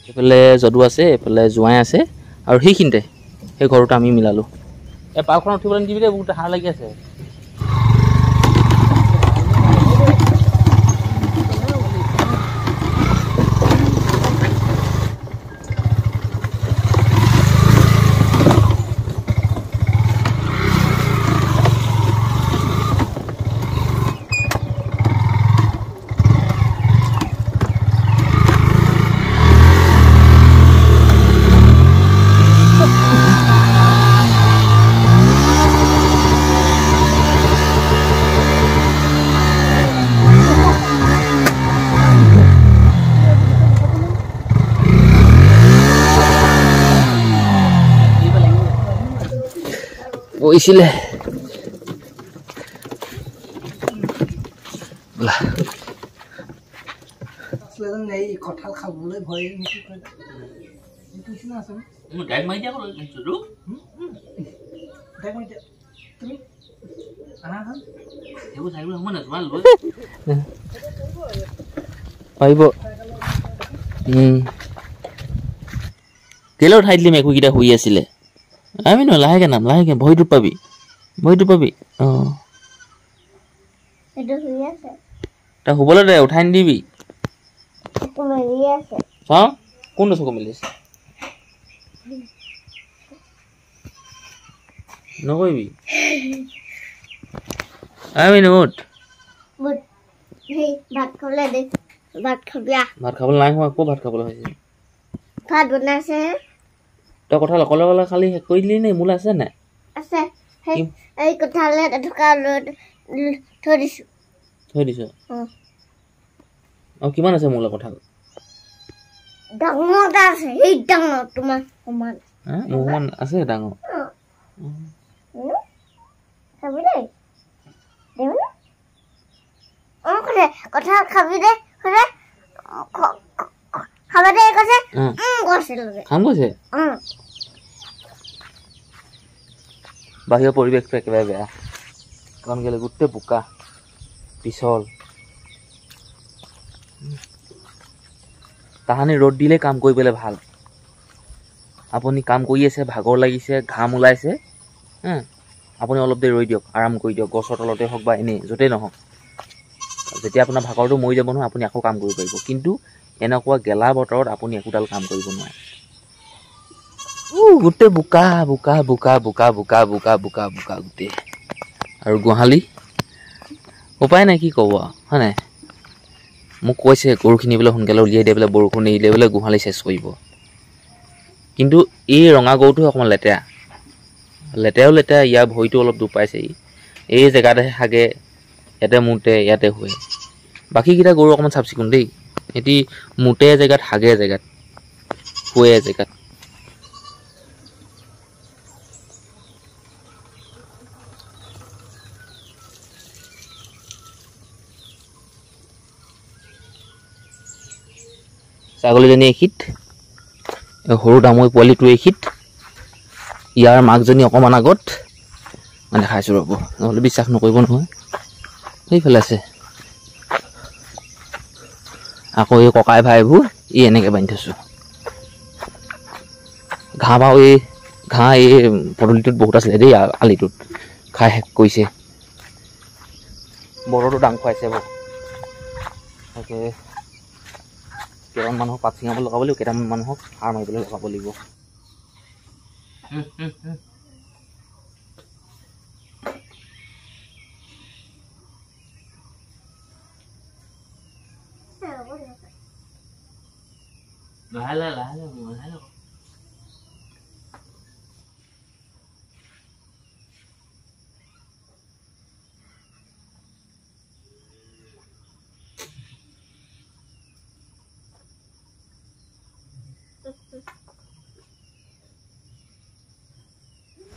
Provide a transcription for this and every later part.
এইফালে যদু আছে, এইফালে জোঁৱাই আছে আৰু সেইখিনিতে সেই ঘৰটো আমি মিলালোঁ। এই পালখন উঠিবলৈ নিদিবি দেই, বহুত হাড় লাগি আছে। গৈছিলে কঁঠাল খাবলৈ ভয় নেকি পাৰিব। কেলৈ উঠাই দিলি মেকুৰীকেইটা শুই আছিলে? আমি নহয়, লাহেকে নাম, লাহেকে ভৰিটো পাবি, ভৰিটো পাবি। অঁ তই শুবলৈ দে, উঠাই নিদিবি। চাওঁ কোনটো চকু মেলিছে? নকৰিবি আমি নুঠ। ভাত খাবলৈ দে, ভাত খাবি। ভাত খাবলৈ নাই হোৱা, আকৌ ভাত খাবলৈ হৈছে। ভাত বনাইছে। তই কঁঠাল অকলে অকলে খালি শেষ কৰি দিলি নে? মোলৈ আছে নাই? আছে। এই কঁঠালে থকা থৈ দিছো। থৈ দিছ? আৰু কিমান আছে মোলৈ কঁঠাল? ডাঙৰ এটা আছে, সেই ডাঙৰ তোমাৰ সমান। মোৰ সমান আছে ডাঙৰ? খাবি দেই, কঁঠাল খাবি দে, খাবা দে কৈছে। খাম কৈছে? বাহিৰৰ পৰিৱেশটো একেবাৰে বেয়া, কাৰণ কেলৈ গোটেই বোকা পিছল। তাহানি ৰ'দ দিলে কাম কৰিবলৈ ভাল। আপুনি কাম কৰি আছে, ভাগৰ লাগিছে, ঘাম ওলাইছে, আপুনি অলপ দেৰি ৰৈ দিয়ক, আৰাম কৰি দিয়ক, গছৰ তলতে হওক বা এনেই য'তেই নহওক। যেতিয়া আপোনাৰ ভাগৰটো মৰি যাব নহয়, আপুনি আকৌ কাম কৰিব পাৰিব। কিন্তু এনেকুৱা গেলা বতৰত আপুনি একোডাল কাম কৰিব নোৱাৰে। গোটেই বোকা বোকা বোকা বোকা বোকা বোকা বোকা বোকা গোটেই। আৰু গোহালি উপায় নাই, কি ক'ব আৰু, হয় নাই? মোক কৈছে গৰুখিনি বোলে সোনকালে উলিয়াই দিয়ে, বোলে বৰষুণ এৰিলে বোলে গোহালি চেচ কৰিব। কিন্তু এই ৰঙা গৰুটো অকণমান লেতেৰা, লেতেৰাও লেতেৰা। ইয়াৰ ভৰিটো অলপ দুখ পাইছেহি, এই জেগাতে হাগে, ইয়াতে মুতে, ইয়াতে শুৱে। বাকীকেইটা গৰু অকণমান চাফ চিকুণ দেই, সিহঁতি মুতে জেগাত, হাগে জেগাত, শুৱে জেগাত। ছাগলীজনী এশীত, সৰু দামৰি পোৱালিটো এশীত, ইয়াৰ মাকজনী অকণমান আগত। মানে দেখাইছোঁ ৰ'ব, নহ'লে বিশ্বাস নকৰিব নহয়। সেইফালে আছে আকৌ এই ককাই ভাইবোৰ, এনেকৈ বান্ধি থৈছোঁ। ঘাঁহ বাৰু এই ঘাঁহ এই পদূলিটোত বহুত আছিলে দেই, আলিটোত খাই শেষ কৰিছে। বতৰটো দাং খুৱাইছে বাৰু, তাকে কেইটামান মানুহক পাত ছিঙাবলৈ লগাব লাগিব, কেইটামান মানুহক সাৰ মাৰিবলৈ লগাব লাগিব। লাহে লাহে লাহে লাহে লাহে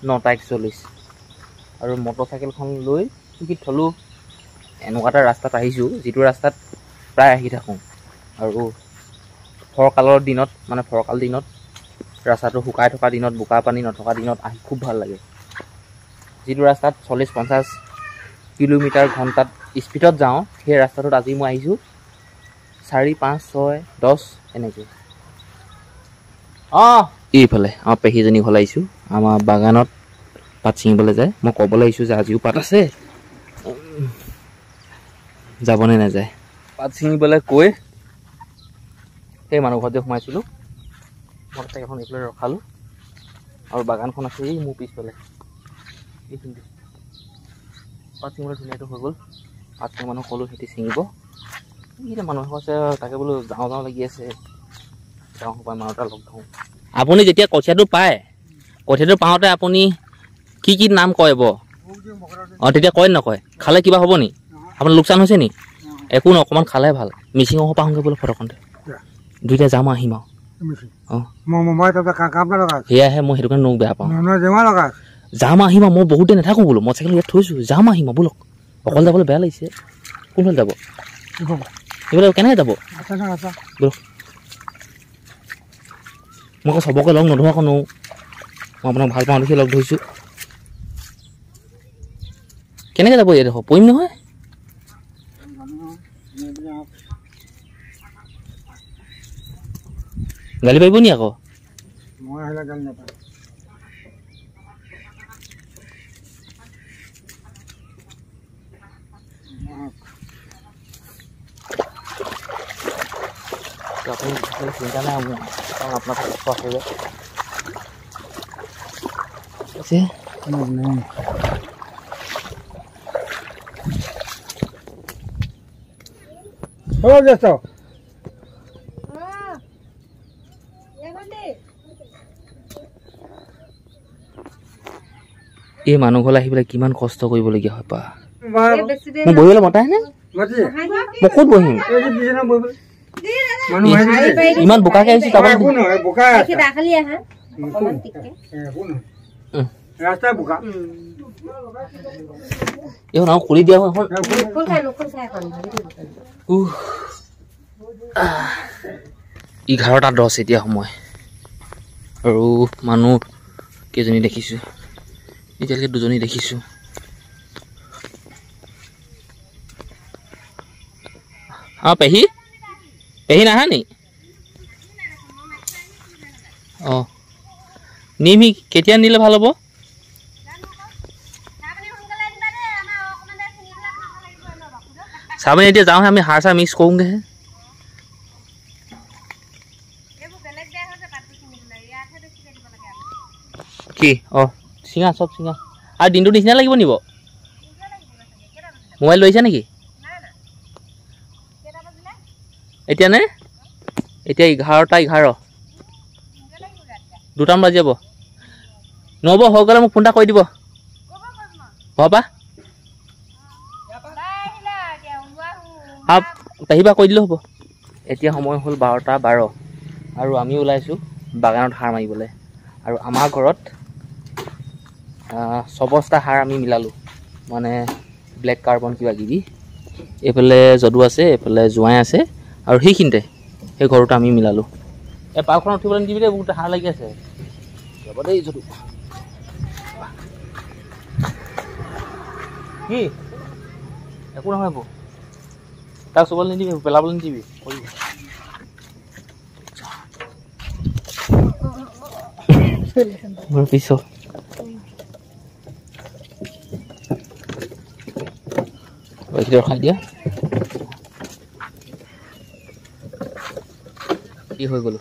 নটা 41 আৰু মটৰচাইকেলখন লৈ চুকীত থলোঁ। এনেকুৱা এটা ৰাস্তাত আহিছোঁ, যিটো ৰাস্তাত প্ৰায় আহি থাকোঁ। আৰু ফৰকালৰ দিনত, মানে ফৰকাল দিনত, ৰাস্তাটো শুকাই থকা দিনত, বোকা পানী নথকা দিনত আহি খুব ভাল লাগে। যিটো ৰাস্তাত 40-50 কিলোমিটাৰ ঘণ্টাত স্পীডত যাওঁ, সেই ৰাস্তাটোত আজি মই আহিছোঁ 4, 5, 6, 10 এনেকৈ। অঁ এইফালে আমাৰ পেহীজনী ঘৰলৈ আহিছোঁ আমাৰ বাগানত পাত ছিঙিবলৈ যায় মই ক'বলৈ আহিছোঁ যে আজিও পাত আছে যাবনে নাযায় পাত ছিঙিবলৈ কৈ সেই মানুহ ঘৰত যে সোমাইছিলোঁ মই তাক এখন এইফালে ৰখালোঁ আৰু বাগানখন আছে এই মোৰ পিছফালে এইখিনিতে পাত ছিঙিবলৈ ধুনীয়াকৈ হৈ গ'ল পাত ছিঙি মানুহ ক'লোঁ সিহঁতি ছিঙিব এইকেইটা মানুহ আছে তাকে বোলো যাওঁ যাওঁ লাগি আছে যাওঁ পাই মানুহ এটা লগ ধৰোঁ আপুনি যেতিয়া কঠীয়াটো পায় কঠীয়াটো পাওঁতে আপুনি কি কি নাম কয় ব অঁ তেতিয়া কয় নকয় খালে কিবা হ'ব নি আপোনাৰ লোকচান হৈছে নি একো নহয় অকণমান খালে ভাল মিচিঙৰ পৰা আহোঁগৈ বোলো ফটকতে দুইটা যাম আহিম আৰু অঁ সেয়াহে মই সেইটো কাৰণে নোক বেয়া পাওঁ যাম আহিম আৰু মই বহুত দেৰি নাথাকোঁ বোলো মই চাইকেল ইয়াত থৈছোঁ যাম আহিম আৰু বোলক অকলে যাবলৈ বেয়া লাগিছে কোনফালে যাব এইফালে কেনেকৈ যাব বোলক মই আকৌ চবকে লগ নধৰোঁ আকৌ নোৱাৰোঁ মই আপোনাক ভাল পাওঁ দেখি লগ ধৰিছোঁ কেনেকৈ যাব ইয়াত দেখোঁ পৰিম নহয় গালি পাৰিব নি আকৌ আপুনি চিন্তা নাই মোৰ কাৰণ আপোনাৰ কষ্ট আছে যে এই মানুহ ঘৰলৈ আহি পেলাই কিমান কষ্ট কৰিবলগীয়া হয় পা মই বহিবলৈ মতাই নে মই ক'ত বহিম ইমান বোকাকে আহিছো এখন আৰু খুলি দিয়া হয় 11:10 এতিয়া সময় আৰু মানুহ কেইজনী দেখিছোঁ এতিয়ালৈকে দুজনী দেখিছোঁ অঁ পেহী পেহী নাহা নি অঁ নিম সি কেতিয়া নিলে ভাল হ'ব চাবনি এতিয়া যাওঁহে আমি সাৰ চাৰ মিক্স কৰোঁগৈহে কি অঁ চিঙা চব চিঙা আৰু দিনটো নিচিনা লাগিব নিব মোবাইল লৈছা নেকি এতিয়া নে এতিয়া 11:11 দুটামান বাজি যাব নহ'ব হৈ গ'লে মোক ফোন এটা কৰি দিব হ'বা পেহীবা কৈ দিলেও হ'ব এতিয়া সময় হ'ল 12:12 আৰু আমি ওলাইছোঁ বাগানত সাৰ মাৰিবলৈ আৰু আমাৰ ঘৰত 6 বস্তা সাৰ আমি মিলালোঁ মানে ব্লেক কাৰ্বন কিবা কিবি এইফালে যদু আছে এইফালে জোঁৱাই আছে আৰু সেইখিনিতে সেই ঘৰটো আমি মিলালোঁ এই পাৰখনত উঠিবলৈ নিদিবি দেই বহুত সাৰ লাগি আছে যাব দেই যদু কি একো নহয় বৌ তাক চুবলৈ নিদিবি পেলাবলৈ নিদিবি পিছত ৰখাই দিয়া কি হৈ গ'লো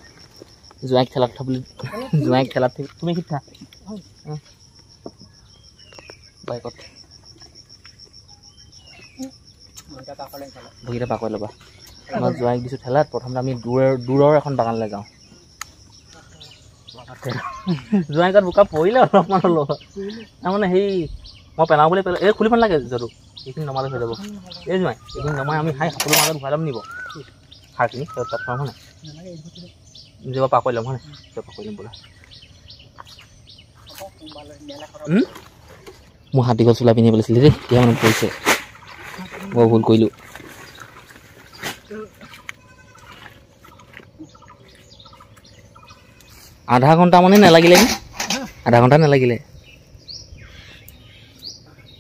জোঁৱাইক ঠেলাত থবলৈ জোঁৱাইক ঠেলাত তুমি কি থা বাইকত ভৰিকেইটা পাকৰি ল'বা মই জোঁৱাইক দিছোঁ ঠেলাত প্ৰথমতে আমি দূৰৰ এখন বাগানলৈ যাওঁ জোঁৱাইকত বোকা পৰিলে অলপমান হ'লেও তাৰমানে সেই মই পেলাওঁ বুলি পেলাওঁ এই খুলিব নালাগে যদু এইখিনি নমালে হৈ যাব এই জোঁৱাই এইখিনি নমাই আমি সকলো মাজত ভৰাই ল'ম নিব সাৰখিনি তাত থ'ম হয় নাই যাব পাকৰি ল'ম হয় নাই পাকৰি ল'ম বোলা মোৰ হাত দীঘল চোলা পিন্ধি পেলাইছিলে দেই এতিয়া মানে পৰিছে মই ভুল কৰিলোঁ আধা ঘণ্টা মানে নালাগিলে আধা ঘণ্টা নালাগিলে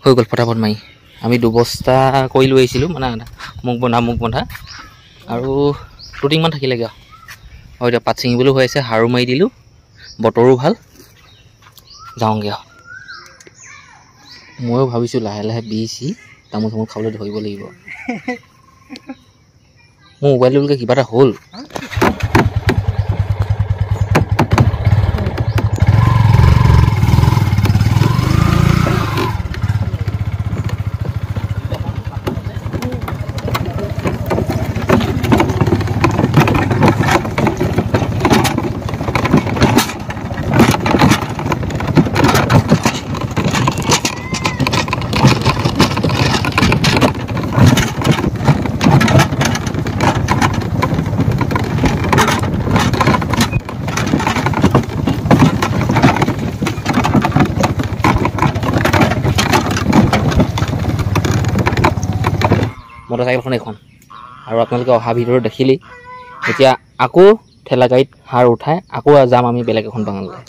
হৈ গ'ল ফটাফট মাৰি আমি 2 বস্তা কৰি লৈ আহিছিলোঁ মানে আধা মুখ বন্ধা আৰু 2 টিংমান থাকিলেগৈ আৰু এতিয়া পাত ছিঙিবলৈ হৈ আছে সাৰো মাৰি দিলোঁ বতৰো ভাল যাওঁগৈ আৰু ময়ো ভাবিছোঁ লাহে লাহে বিচি তামোল চামোল খাবলৈ ধৰিব লাগিব মোৰ মোবাইলটোলৈকে কিবা এটা হ'ল মটৰচাইকেলখন এখন আৰু আপোনালোকে অহা ভিডিঅ'ত দেখিলেই এতিয়া আকৌ ঠেলা গাড়ীত সাৰ উঠাই আকৌ যাম আমি বেলেগ এখন বাগানলৈ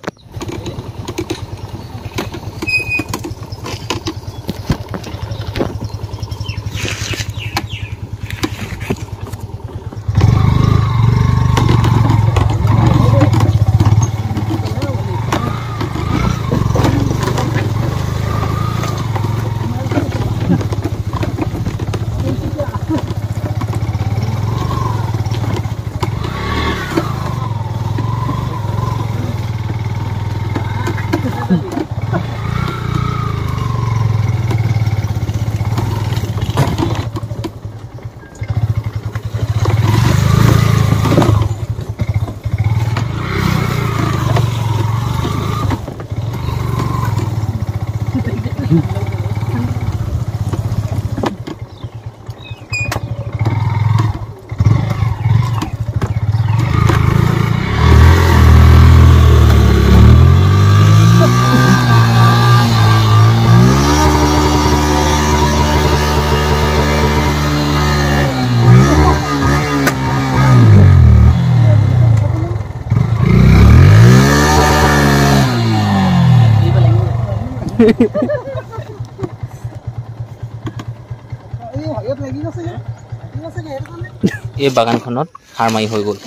এই বাগানখনত সাৰ মাৰি হৈ গ'ল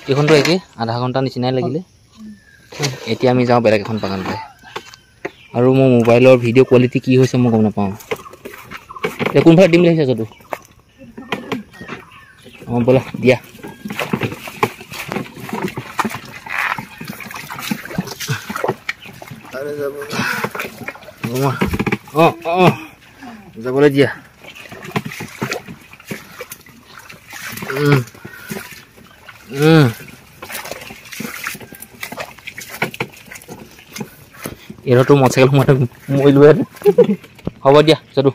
এইখনতো একে আধা ঘণ্টা নিচিনাই লাগিলে এতিয়া আমি যাওঁ বেলেগ এখন বাগানলৈ আৰু মোৰ মোবাইলৰ ভিডিঅ' কোৱালিটি কি হৈছে মই গম নাপাওঁ এতিয়া কোনফালে দিম বুলি ভাবিছা যদু অঁ ব'লা দিয়া অঁ অঁ যাবলৈ দিয়া এৰটো মটৰচাইকেল সোমাই মৰিলোৱে হ'ব দিয়া যদু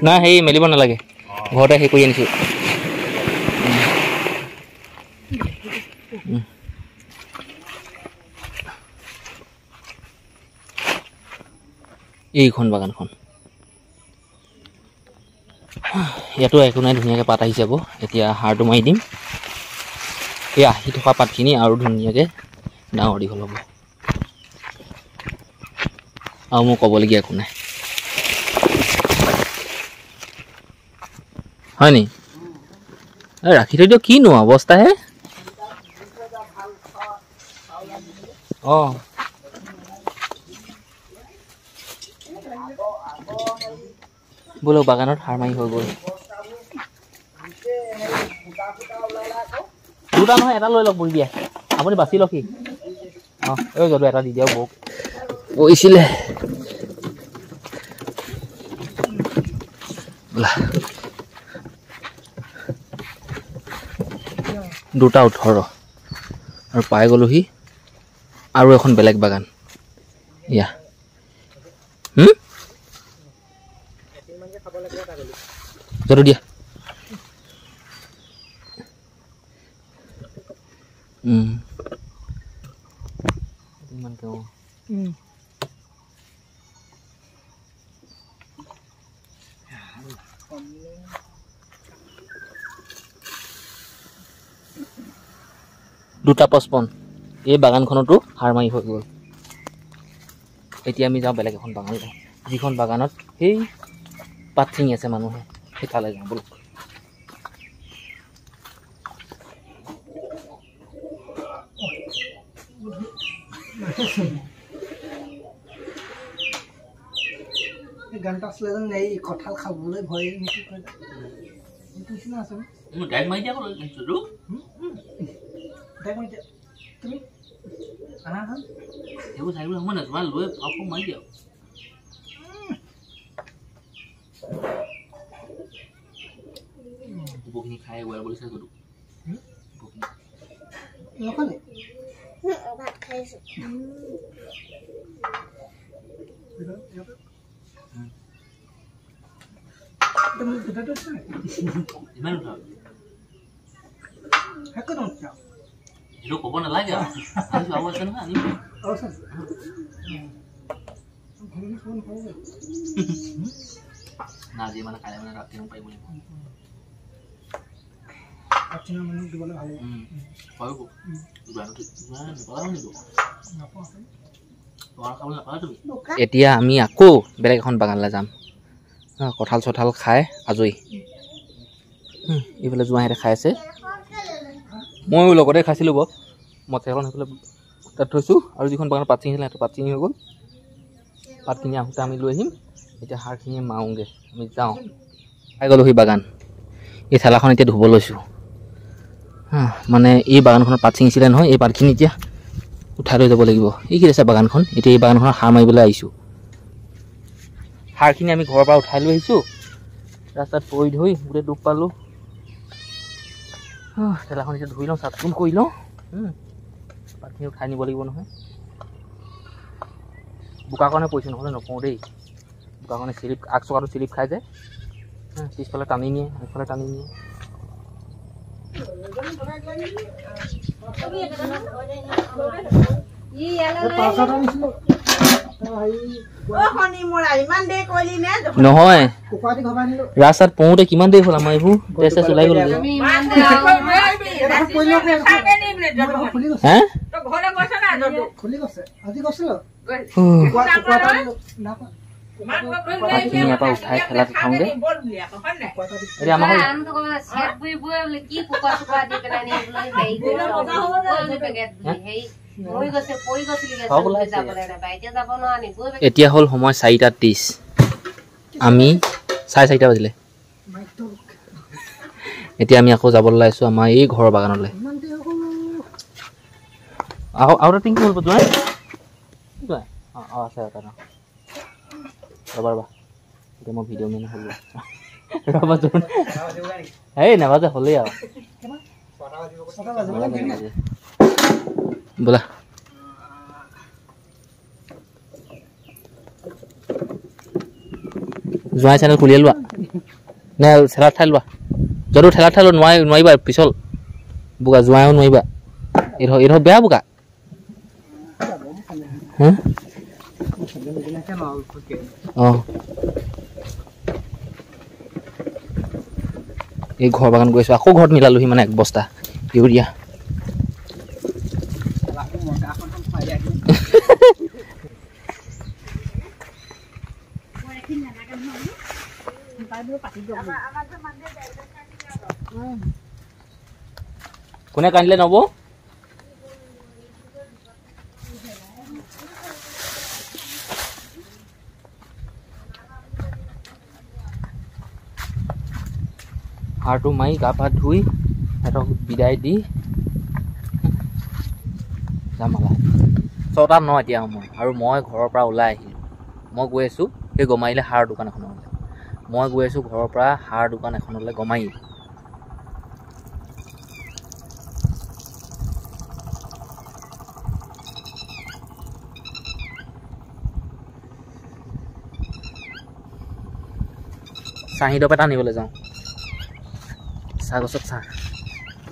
নাই সেই মেলিব নালাগে ঘৰতে সেই কৰি আনিছোঁ এইখন বাগানখন ইয়াতো একো নাই ধুনীয়াকৈ পাত আহি যাব এতিয়া সাৰটো মাৰি দিম এই আহি থকা পাতখিনি আৰু ধুনীয়াকৈ ডাঙৰ দীঘল হ'ব আৰু মোৰ ক'বলগীয়া একো নাই হয় নি ৰাখি থৈ দিয়ক কিনো অৱস্থাহে অঁ বোলো বাগানত সাৰ মাৰি হৈ গ'ল দুটা নহয় এটা লৈ লওক বুঢ়ী দিয়া আপুনি বাচি লওক সি অঁ এই যদু এটা দি দিয়ক বৌক কৈছিলে দুটা 18 আৰু পাই গ'লোহি আৰু এখন বেলেগ বাগান ইয়া যদু দিয়া দুটা 55 এই বাগানখনতো সাৰ মাৰি হৈ গ'ল এতিয়া আমি যাওঁ বেলেগ এখন বাগানলৈ যিখন বাগানত সেই পাত ছিঙি আছে মানুহে সেইফালে যাওঁ বলক। গানটা আছিলে যেন এই কঁঠাল খাবলৈ ভয় নেকি নিচিনা আছে তুমি এইবোৰ চাই সময় নাই তোমাৰ লৈ মাৰি দিয়ক বখিনি খাই ৱেল বুলি চাই গলো নকলে ভাত খাইছো ইমান উঠা হেকো নটা এইটো ক'ব নালাগে আৰু আনিব আছে নহয় আনিব না আজি মানে কাইলৈ মানে ৰাতি পাৰিব লাগিব আপোনাৰ মানুহ দিবলৈ ভাল পাৰিব এতিয়া আমি আকৌ বেলেগ এখন বাগানলৈ যাম কঁঠাল চঠাল খাই আজৰি এইফালে জোঁৱাইহঁতে খাই আছে ময়ো লগতে খাইছিলোঁ বাৰু মটৰখন সেইফালে তাত থৈছোঁ আৰু যিখন বাগানত পাত ছিঙিছিলে সেইটো পাত ছিঙি হৈ গ'ল পাতখিনি আহোঁতে আমি লৈ আহিম এতিয়া সাৰখিনি মাৰোঁগৈ আমি যাওঁ খাই গ'লোঁ সেই বাগান এই ঠেলাখন এতিয়া ধুব লৈছোঁ মানে এই বাগানখনত পাত ছিঙিছিলে নহয় এই পাতখিনি এতিয়া উঠাই লৈ যাব লাগিব এই কি আছে বাগানখন এতিয়া এই বাগানখনত সাৰ মাৰিবলৈ আহিছোঁ সাৰখিনি আমি ঘৰৰ পৰা উঠাই লৈ আহিছোঁ ৰাস্তাত পৰি ধৰি গোটেই ডুব পালোঁ ঠেলাখন এতিয়া ধুই লওঁ চাফ চিকুণ কৰি লওঁ পাতখিনি উঠাই নিব লাগিব নহয় বোকাকণে পৰিছোঁ নহ'লে নকওঁ দেই বোকাকণে চিলিপ আগ চকাটো চিলিপ খাই যায় পিছফালে টানি নিয়ে আগফালে টানি নিয়ে নহয় ৰাস্তাত পৰোঁতে কিমান দেৰি হ'ল আমাৰ এইবোৰ তেজ চেজ ওলাই গ'ল ইয়াৰ পৰা উঠাই খেলাত উঠাওঁগৈ এতিয়া আমাৰ এতিয়া হ'ল সময় 4:30 আমি 4:30 বাজিলে এতিয়া আমি আকৌ যাবলৈ ওলাইছোঁ আমাৰ এই ঘৰৰ বাগানলৈ আৰু এটা টিংকি হ'ল জোঁৱাই আছে এটা ৰ'বা ৰ'বা এতিয়া মই ভিডিঅ' মেন হ'ল ৰ'বা জোন এই নাবাজে হ'লেই আৰু ব'লা জোঁৱাই চেনেল খুলিয়ে লোৱা নে ঠেলাত ঠাই লোৱা যদিও ঠেলাত ঠাই লোৱা নোৱাৰিবা পিছল বোকা জোঁৱাইও নোৱাৰিবা এইডোখৰ বেয়া বোকা অঁ এই ঘৰ বাগান গৈছোঁ আকৌ ঘৰত মিলালোহি মানে এক বস্তা ইউৰিয়া কোনে কান্দিলে নব সাৰটো মাৰি গা পা ধুই সিহঁতক বিদায় দি যাম আলা 6:09 এতিয়া সময় আৰু মই ঘৰৰ পৰা ওলাই আহিলোঁ মই গৈ আছোঁ সেই গমাৰিলে সাৰ দোকান এখনলৈ মই গৈ আছোঁ ঘৰৰ পৰা সাৰ দোকান এখনলৈ গমাৰি চাহি দব এটা আনিবলৈ যাওঁ চাহ গছত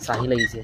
চাহি লাগিছে